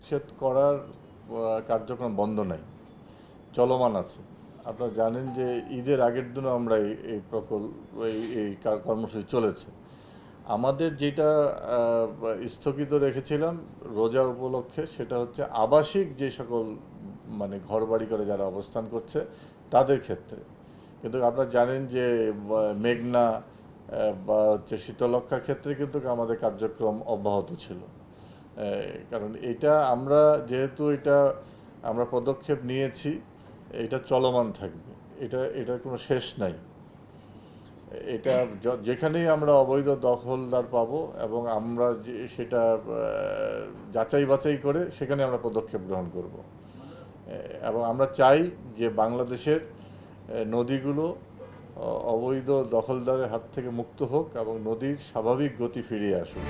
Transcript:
উচ্ছেদ করার কার্যক্রম বন্ধ নাই, চলমান আছে। আপনারা জানেন যে ঈদের আগের দিনও আমরা এই প্রকল্প এই কর্মসূচি চলেছে। আমাদের যেটা স্থগিত রেখেছিলাম রোজা উপলক্ষে, সেটা হচ্ছে আবাসিক যে সকল মানে ঘর বাড়ি করে যারা অবস্থান করছে তাদের ক্ষেত্রে। কিন্তু আপনারা জানেন যে মেঘনা বা হচ্ছে শীতলক্ষার ক্ষেত্রে কিন্তু আমাদের কার্যক্রম অব্যাহত ছিল। কারণ এটা আমরা যেহেতু আমরা পদক্ষেপ নিয়েছি, এটা চলমান থাকবে, এটার কোনো শেষ নাই। এটা যেখানেই আমরা অবৈধ দখলদার পাবো এবং আমরা সেটা যাচাই বাছাই করে সেখানে আমরা পদক্ষেপ গ্রহণ করব। এবং আমরা চাই যে বাংলাদেশের নদীগুলো অবৈধ দখলদারের হাত থেকে মুক্ত হোক এবং নদীর স্বাভাবিক গতি ফিরিয়ে আসুক।